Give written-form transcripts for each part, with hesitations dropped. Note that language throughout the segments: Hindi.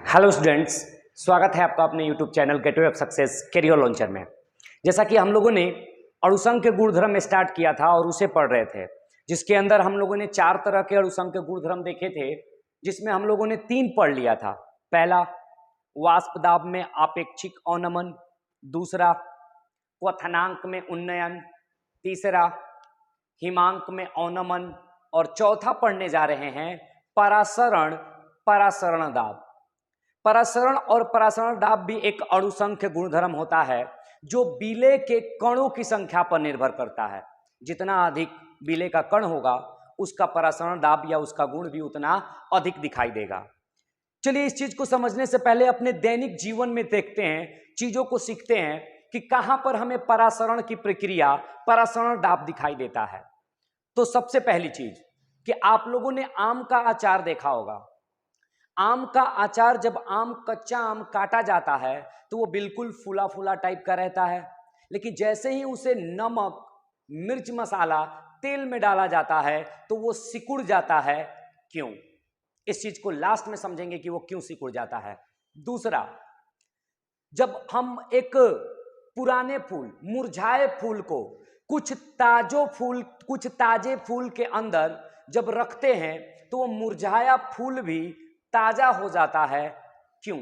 हेलो स्टूडेंट्स, स्वागत है आपका अपने YouTube channel gateway of success career launcher में। जैसा कि हम लोगों ने अणुसंघ के गुणधर्म स्टार्ट किया था और उसे पढ़ रहे थे, जिसके अंदर हम लोगों ने 4 तरह के अणुसंघ के गुणधर्म देखे थे, जिसमें हम लोगों ने 3 पढ़ लिया था। पहला, वाष्प दाब में आपेक्षिक अवनमन। दूसरा, क्वथनांक में उन्नयन। तीसरा, हिमांक में अवनमन। और चौथा पढ़ने जा रहे हैं परासरण परासरण दाब। परासरण और परासरण दाब भी एक अणुसंघ गुणधर्म होता है जो बिले के कणों की संख्या पर निर्भर करता है। जितना अधिक बिले का कण होगा उसका परासरण दाब या उसका गुण भी उतना अधिक दिखाई देगा। चलिए, इस चीज को समझने से पहले अपने दैनिक जीवन में देखते हैं, चीजों को सीखते हैं कि कहां पर हमें परासरण की प्रक्रिया, परासरण दाब दिखाई देता है। तो सबसे पहली चीज कि आप लोगों ने आम का अचार देखा होगा। आम का अचार, जब कच्चा आम काटा जाता है तो वो बिल्कुल फूला फूला टाइप का रहता है, लेकिन जैसे ही उसे नमक, मिर्च मसाला, तेल में डाला जाता है तो वो सिकुड़ जाता है। क्यों? इस चीज को लास्ट में समझेंगे कि वो क्यों सिकुड़ जाता है। दूसरा, जब हम एक पुराने फूल, मुरझाए फूल को कुछ ताजे फूल के अंदर जब रखते हैं तो वो मुरझाया फूल भी ताजा हो जाता है। क्यों?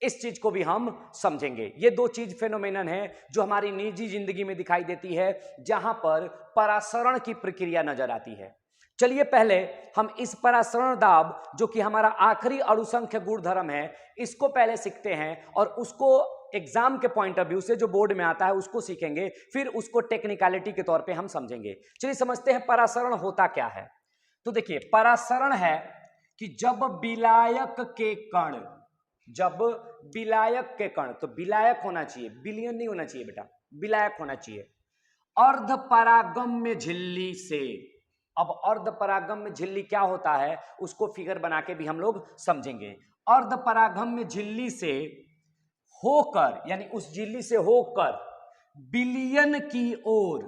इस चीज को भी हम समझेंगे। ये 2 चीज फेनोमेनन है जो हमारी निजी जिंदगी में दिखाई देती है, जहां पर परासरण की प्रक्रिया नजर आती है। चलिए, पहले हम इस परासरण दाब, जो कि हमारा आखिरी अणुसंख्य गुणधर्म है, इसको पहले सीखते हैं और उसको एग्जाम के पॉइंट ऑफ व्यू से जो बोर्ड में आता है उसको सीखेंगे, फिर उसको टेक्निकलिटी के तौर पे हम समझेंगे। चलिए समझते हैं परासरण होता क्या है। तो देखिए, परासरण है कि जब विलायक के कण, तो विलायक होना चाहिए, बिलियन नहीं होना चाहिए बेटा, विलायक होना चाहिए, अर्धपरागम्य झिल्ली से। अब अर्धपरागम्य झिल्ली क्या होता है उसको फिगर बना के भी हम लोग समझेंगे। अर्धपरागम्य झिल्ली से होकर, यानी उस झिल्ली से होकर बिलियन की ओर,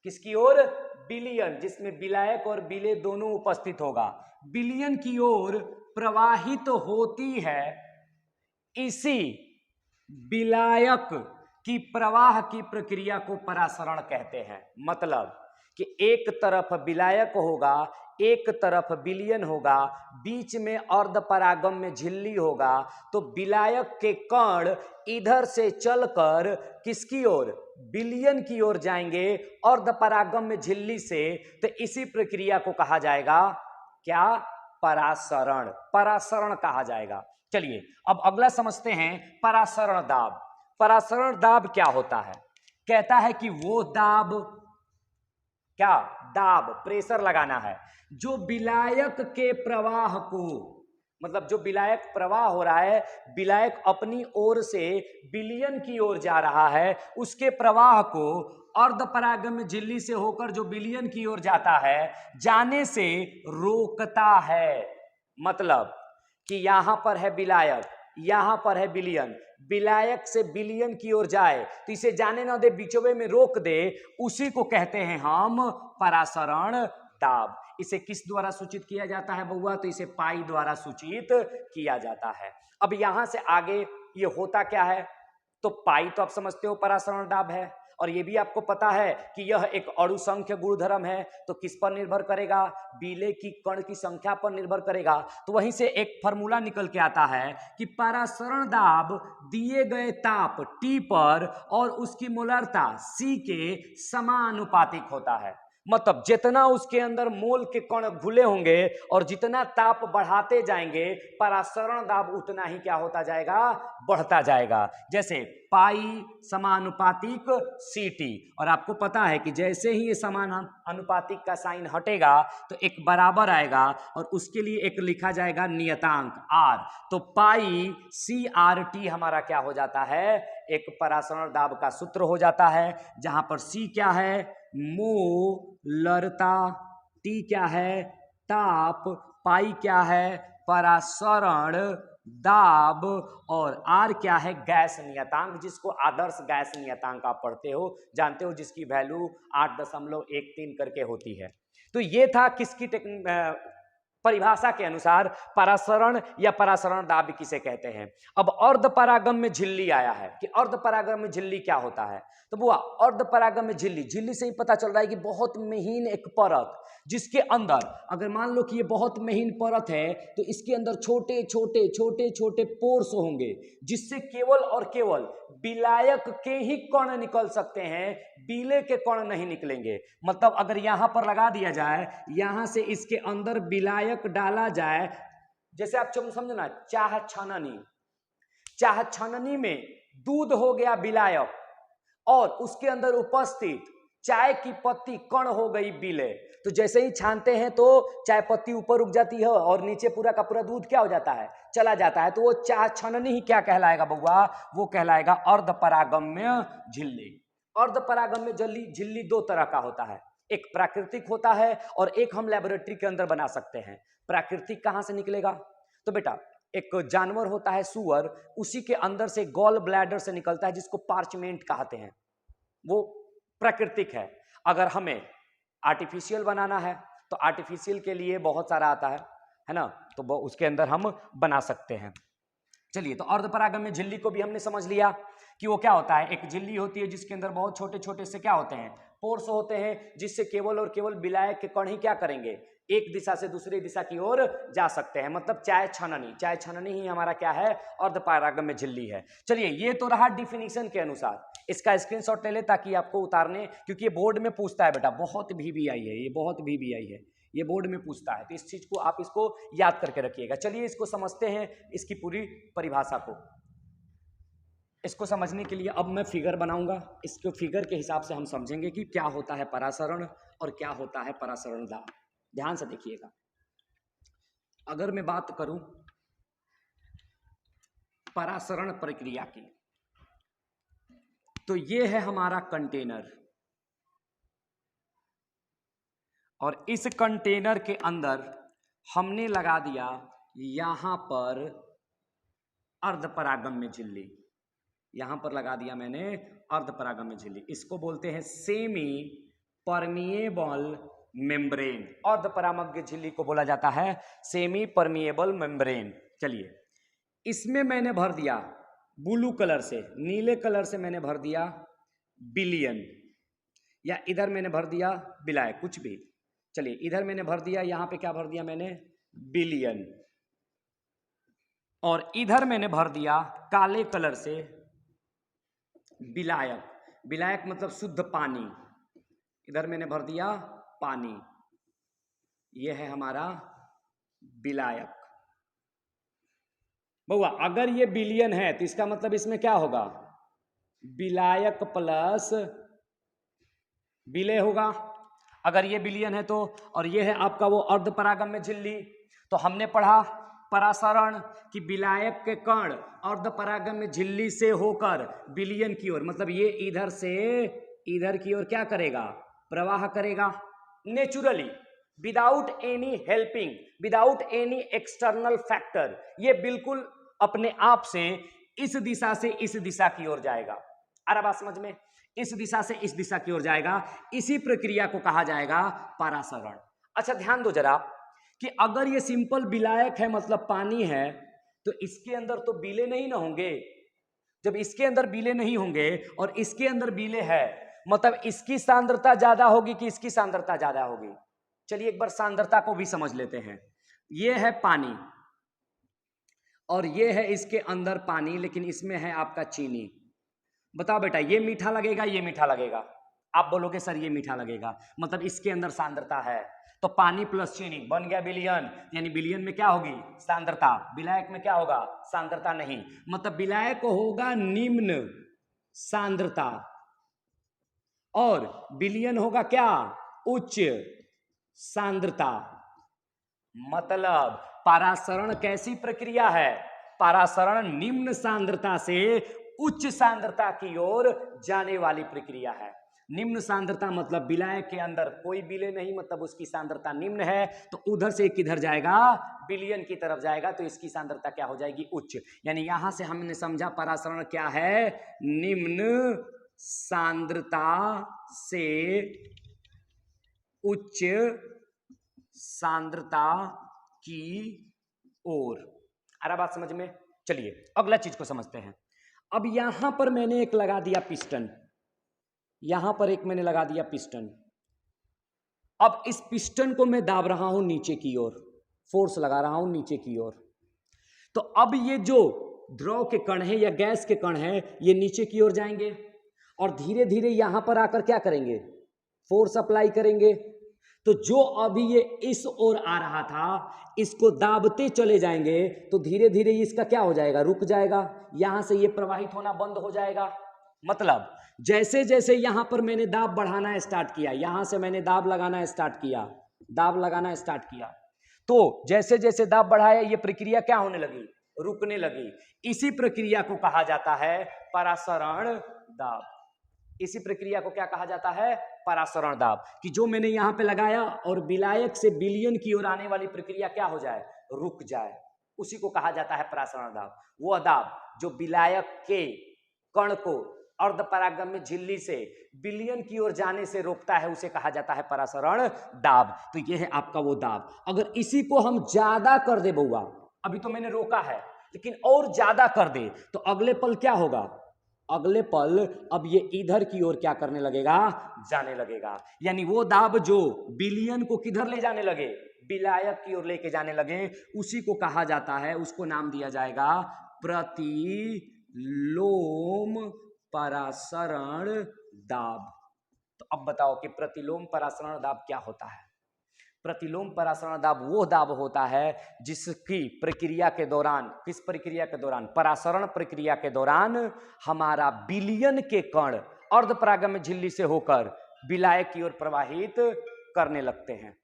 किसकी ओर? बिलियन, जिसमें विलायक और बिले दोनों उपस्थित होगा, बिलियन की ओर प्रवाहित होती है। इसी विलायक की प्रवाह की प्रक्रिया को परासरण कहते हैं। मतलब कि एक तरफ विलायक होगा, एक तरफ विलयन होगा, बीच में अर्धपरागम्य झिल्ली होगा, तो विलायक के कण इधर से चलकर किसकी ओर? विलयन की ओर जाएंगे अर्धपरागम्य झिल्ली से। तो इसी प्रक्रिया को कहा जाएगा क्या? परासरण। परासरण कहा जाएगा। चलिए अब अगला समझते हैं परासरण दाब। परासरण दाब क्या होता है? कहता है कि वो दाब, क्या दाब, प्रेशर लगाना है जो विलायक के प्रवाह को, मतलब जो विलायक प्रवाह हो रहा है, विलायक अपनी ओर से विलयन की ओर जा रहा है, उसके प्रवाह को अर्धपरागम्य झिल्ली से होकर जो विलयन की ओर जाता है, जाने से रोकता है। मतलब कि यहां पर है विलायक, यहां पर है विलयन, विलायक से विलयन की ओर जाए तो इसे जाने ना दे, बीचों में रोक दे, उसी को कहते हैं हम परासरण दाब। इसे किस द्वारा सूचित किया जाता है बउआ? तो इसे पाई द्वारा सूचित किया जाता है। अब यहां से आगे ये होता क्या है? तो पाई तो आप समझते हो परासरण दाब है, और ये भी आपको पता है कि यह एक अणुसंख्य गुणधर्म है। तो किस पर निर्भर करेगा? बिले की कण की संख्या पर निर्भर करेगा। तो वहीं से एक फॉर्मूला निकल के आता है कि परासरण दाब दिए गए ताप T पर और उसकी मोलरता C के समानुपातिक होता है। मतलब जितना उसके अंदर मोल के कण घुले होंगे और जितना ताप बढ़ाते जाएंगे, परासरण दाब उतना ही क्या होता जाएगा? बढ़ता जाएगा। जैसे पाई समानुपातिक CT, और आपको पता है कि जैसे ही ये समानुपातिक का साइन हटेगा तो एक बराबर आएगा और उसके लिए एक लिखा जाएगा नियतांक R। तो पाई CRT हमारा क्या हो जाता है? एक परासरण दाब का सूत्र हो जाता है, जहां पर C क्या है? मोलरता, T क्या है? ताप, पाई क्या है? परासरण दाब, और R क्या है? गैस नियतांक, जिसको आदर्श गैस नियतांक आप पढ़ते हो, जानते हो, जिसकी वैल्यू 8.13 करके होती है। तो ये था किसकी परिभाषा के अनुसार परासरण या परासरण दाब किसे कहते हैं। अब अर्ध परागम में झिल्ली आया है कि अर्ध परागम में झिल्ली क्या होता है। तो बुआ अर्ध परागम में झिल्ली से ही पता चल रहा है कि बहुत महीन एक परत, जिसके अंदर अगर मान लो कि ये बहुत महीन परत है तो इसके अंदर छोटे छोटे छोटे छोटे पोर्स होंगे, जिससे केवल और केवल विलायक के ही कण निकल सकते हैं, बीले के कण नहीं निकलेंगे। मतलब अगर यहां पर लगा दिया जाए, यहां से इसके अंदर विलायक डाला जाए, जैसे आप समझना चाह छाननी में दूध हो गया विलायक और उसके अंदर उपस्थित चाय की पत्ती कण हो गई बीले, तो जैसे ही छानते हैं तो चाय पत्ती ऊपर उग जाती है और नीचे पूरा का पूरा दूध क्या हो जाता है, चला जाता है। तो वो चाह छाननी ही क्या कहलाएगा बउआ, वो कहलाएगा अर्ध परागम्य झिल्ली। अर्ध परागम्य झिल्ली दो तरह का होता है, एक प्राकृतिक होता है और एक हम लेबोरेटरी के अंदर बना सकते हैं। प्राकृतिक कहां से निकलेगा, तो बेटा एक जानवर होता है सुअर, उसी के अंदर से गॉल ब्लैडर से निकलता है जिसको पार्चमेंट कहते हैं, वो प्राकृतिक है। अगर हमें आर्टिफिशियल बनाना है तो आर्टिफिशियल के लिए बहुत सारा आता है ना, तो वो उसके अंदर हम बना सकते हैं। चलिए, तो अर्धपरागम्य झिल्ली को भी हमने समझ लिया कि वो क्या होता है। एक झिल्ली होती है जिसके अंदर बहुत छोटे छोटे से क्या होते हैं, पोर्स होते हैं, जिससे केवल और केवल विलायक के कण ही क्या करेंगे, एक दिशा से दूसरी दिशा की ओर जा सकते हैं। मतलब चाय छाननी ही हमारा क्या है, अर्धपरागम्य झिल्ली है। चलिए, ये तो रहा डिफिनीशन के अनुसार। इसका स्क्रीनशॉट ले ले ताकि आपको उतारने, क्योंकि ये बोर्ड में पूछता है बेटा, बहुत VBI है ये, बहुत VBI है ये, बोर्ड में पूछता है, तो इस चीज को आप इसको याद करके रखिएगा। चलिए इसको समझते हैं, इसकी पूरी परिभाषा को। इसको समझने के लिए अब मैं फिगर बनाऊंगा, इसको फिगर के हिसाब से हम समझेंगे कि क्या होता है परासरण और क्या होता है परासरण दाब। ध्यान से देखिएगा। अगर मैं बात करूं परासरण प्रक्रिया की, तो ये है हमारा कंटेनर और इस कंटेनर के अंदर हमने लगा दिया यहां पर अर्धपरागम्य झिल्ली, यहां पर लगा दिया मैंने अर्धपरागम्य झिल्ली। इसको बोलते हैं सेमी परमिएबल मेम्ब्रेन। अर्धपरागम्य झिल्ली को बोला जाता है सेमी परमिएबल मेम्ब्रेन। चलिए, इसमें मैंने भर दिया ब्लू कलर से, नीले कलर से मैंने भर दिया बिलियन, या इधर मैंने भर दिया विलायक, कुछ भी। चलिए, इधर मैंने भर दिया, यहां पे क्या भर दिया मैंने, बिलियन, और इधर मैंने भर दिया काले कलर से विलायक। विलायक मतलब शुद्ध पानी, इधर मैंने भर दिया पानी, यह है हमारा विलायक। बउआ अगर ये बिलियन है तो इसका मतलब इसमें क्या होगा, विलायक प्लस विलय होगा। अगर ये बिलियन है तो, और ये है आपका वो अर्धपरागम्य झिल्ली। तो हमने पढ़ा परासरण कि विलायक के कण अर्धपरागम्य झिल्ली से होकर बिलियन की ओर, मतलब ये इधर से इधर की ओर क्या करेगा, प्रवाह करेगा naturally, without any helping, without any external factor. ये बिल्कुल अपने आप से इस दिशा से इस दिशा की ओर जाएगा। आ रहा बात समझ में, इस दिशा से इस दिशा की ओर जाएगा। इसी प्रक्रिया को कहा जाएगा परासरण। अच्छा ध्यान दो जरा कि अगर ये सिंपल विलायक है, मतलब पानी है, तो इसके अंदर तो बीले नहीं ना होंगे। जब इसके अंदर बीले नहीं होंगे और इसके अंदर बीले है, मतलब इसकी सांद्रता ज्यादा होगी कि इसकी सांद्रता ज्यादा होगी। चलिए एक बार सांद्रता को भी समझ लेते हैं। ये है पानी और ये है इसके अंदर पानी, लेकिन इसमें है आपका चीनी। बताओ बेटा, ये मीठा लगेगा, ये मीठा लगेगा? आप बोलोगे सर ये मीठा लगेगा, मतलब इसके अंदर सांद्रता है। तो पानी प्लस चीनी बन गया विलयन, यानी विलयन में क्या होगी, सांद्रता। विलायक में क्या होगा, सांद्रता नहीं, मतलब विलायक होगा निम्न सांद्रता और विलयन होगा क्या, उच्च सांद्रता। मतलब परासरण कैसी प्रक्रिया है, परासरण निम्न सांद्रता से उच्च सांद्रता की ओर जाने वाली प्रक्रिया है। निम्न सांद्रता मतलब विलायक के अंदर कोई विलय नहीं, मतलब उसकी सांद्रता निम्न है, तो उधर से किधर जाएगा, विलयन की तरफ जाएगा, तो इसकी सांद्रता क्या हो जाएगी, उच्च। यानी यहां से हमने समझा परासरण क्या है, निम्न सांद्रता से उच्च सांद्रता की ओर। आ रहा बात समझ में? चलिए अगला चीज को समझते हैं। अब यहां पर मैंने एक लगा दिया पिस्टन, यहां पर एक मैंने लगा दिया पिस्टन। अब इस पिस्टन को मैं दाब रहा हूं नीचे की ओर, फोर्स लगा रहा हूं नीचे की ओर। तो अब ये जो द्रव के कण हैं या गैस के कण हैं, ये नीचे की ओर जाएंगे और धीरे धीरे यहां पर आकर क्या करेंगे? फोर्स अप्लाई करेंगे। तो जो अभी ये इस ओर आ रहा था, इसको दाबते चले जाएंगे तो धीरे धीरे इसका क्या हो जाएगा? रुक जाएगा, यहां से ये प्रवाहित होना बंद हो जाएगा। मतलब जैसे जैसे यहां पर मैंने दाब बढ़ाना स्टार्ट किया, यहां से मैंने दाब लगाना स्टार्ट किया, दाब लगाना स्टार्ट किया, तो जैसे जैसे दाब बढ़ाया ये प्रक्रिया क्या होने लगी? रुकने लगी। इसी प्रक्रिया को कहा जाता है परासरण दाब। इसी प्रक्रिया को क्या कहा जाता है? परासरण दाब। कि जो मैंने यहां पे लगाया और विलायक से विलयन की ओर आने वाली प्रक्रिया क्या हो जाए? रुक जाए, उसी को कहा जाता है परासरण दाब। वो दाब जो विलायक के कण को अर्धपरागम्य झिल्ली से विलयन की ओर जाने से रोकता है, उसे कहा जाता है परासरण दाब। तो ये है आपका वो दाब। अगर इसी को हम ज्यादा कर दे बउआ, अभी तो मैंने रोका है, लेकिन और ज्यादा कर दे तो अगले पल क्या होगा? अगले पल अब ये इधर की ओर क्या करने लगेगा? जाने लगेगा। यानी वो दाब जो विलयन को किधर ले जाने लगे? विलायक की ओर लेके जाने लगे, उसी को कहा जाता है, उसको नाम दिया जाएगा प्रतिलोम परासरण दाब। तो अब बताओ कि प्रतिलोम परासरण दाब क्या होता है? प्रतिलोम परासरण दाब वो दाब होता है जिसकी प्रक्रिया के दौरान, किस प्रक्रिया के दौरान? परासरण प्रक्रिया के दौरान हमारा विलयन के कण अर्धपरागम्य झिल्ली से होकर विलायक की ओर प्रवाहित करने लगते हैं।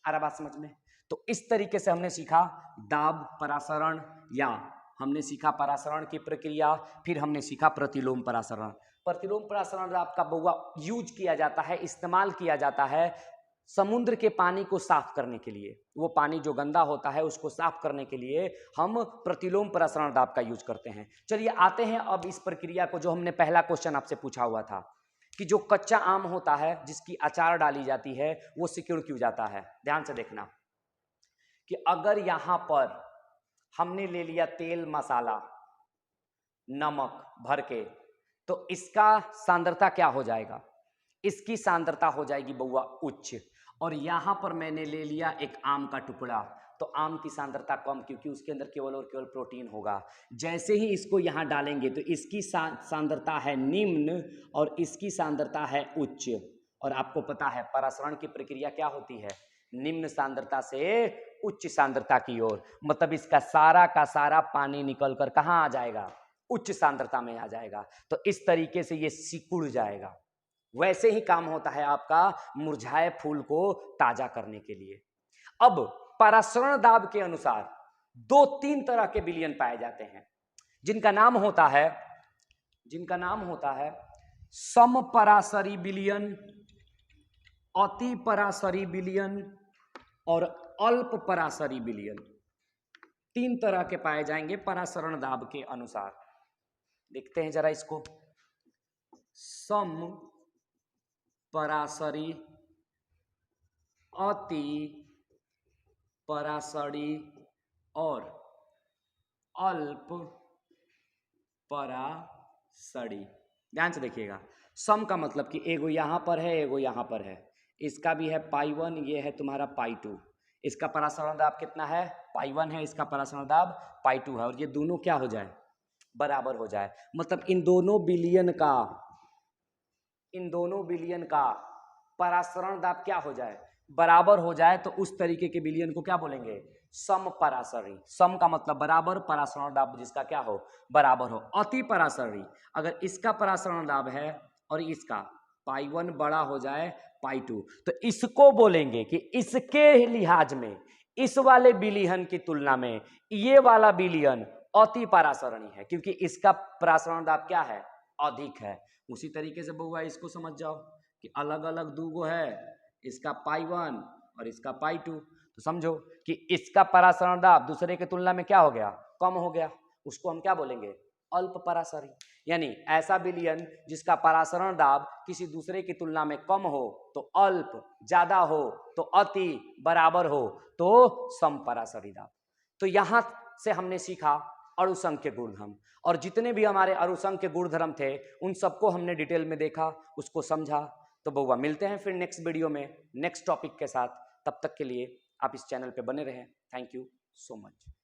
आ रहा बात समझ में? तो इस तरीके से हमने सीखा दाब परासरण, या हमने सीखा परासरण की प्रक्रिया, फिर हमने सीखा प्रतिलोम परासरण। प्रतिलोम परासरण दाब का बउआ यूज किया जाता है, इस्तेमाल किया जाता है समुद्र के पानी को साफ करने के लिए। वो पानी जो गंदा होता है उसको साफ करने के लिए हम प्रतिलोम परासरण दाब का यूज करते हैं। चलिए आते हैं अब इस प्रक्रिया को, जो हमने पहला क्वेश्चन आपसे पूछा हुआ था कि जो कच्चा आम होता है जिसकी अचार डाली जाती है वो सिकुड़ क्यों जाता है? ध्यान से देखना कि अगर यहां पर हमने ले लिया तेल, मसाला, नमक भर के, तो इसका सांद्रता क्या हो जाएगा? इसकी सांद्रता हो जाएगी बउआ उच्च। और यहां पर मैंने ले लिया एक आम का टुकड़ा, तो आम की सांद्रता कम, क्योंकि उसके अंदर केवल और केवल प्रोटीन होगा। जैसे ही इसको यहां डालेंगे तो इसकी सांद्रता है निम्न और इसकी सांद्रता है उच्च। और आपको पता है परासरण की प्रक्रिया क्या होती है? निम्न सांद्रता से उच्च सांद्रता की ओर। मतलब इसका सारा का सारा पानी निकलकर कहां आ जाएगा? उच्च सांद्रता में आ जाएगा। तो इस तरीके से ये सिकुड़ जाएगा। वैसे ही काम होता है आपका मुरझाए फूल को ताजा करने के लिए। अब परासरण दाब के अनुसार 2-3 तरह के विलयन पाए जाते हैं, जिनका नाम होता है समपरासरी विलयन, अति परासरी विलयन और अल्प परासरी विलयन। 3 तरह के पाए जाएंगे परासरण दाब के अनुसार। देखते हैं जरा इसको। सम परासरी, अति परासरी और अल्प परासरी। ध्यान से देखिएगा। सम का मतलब कि एगो यहां पर है, एगो यहां पर है। इसका भी है पाई 1, ये है तुम्हारा पाई 2। इसका परासरण दाब कितना है? पाई 1 है, इसका परासरण दाब पाई 2 है। और ये दोनों क्या हो जाए? बराबर हो जाए। मतलब इन दोनों विलयन का परासरण दाब क्या हो जाए? बराबर हो जाए। तो उस तरीके के विलयन को क्या बोलेंगे? सम परासरी। सम का मतलब बराबर, परासरण दाब जिसका क्या हो? बराबर हो। अति परासरी, अगर इसका परासरण दाब है और इसका पाई 1 बड़ा हो जाए पाई 2, तो इसको बोलेंगे कि इसके लिहाज में इस वाले विलयन की तुलना में ये वाला विलयन अति परासरणी है, क्योंकि इसका परासरण दाब क्या है? अधिक है। उसी तरीके से बउआ इसको समझ जाओ कि अलग अलग दूगो है, इसका पाई 1 और इसका पाई 2। तो समझो कि इसका परासरण दाब दूसरे की तुलना में क्या हो गया? कम हो गया। उसको हम क्या बोलेंगे? अल्प परासरी। यानी ऐसा विलयन जिसका परासरण दाब किसी दूसरे की तुलना में कम हो तो अल्प, ज्यादा हो तो अति, बराबर हो तो समपरासरी दाब। तो यहां से हमने सीखा अणुसंख्य गुणधर्म, और जितने भी हमारे अणुसंख्य गुणधर्म थे उन सबको हमने डिटेल में देखा, उसको समझा। तो बउआ मिलते हैं फिर नेक्स्ट वीडियो में नेक्स्ट टॉपिक के साथ। तब तक के लिए आप इस चैनल पे बने रहें। Thank you so much.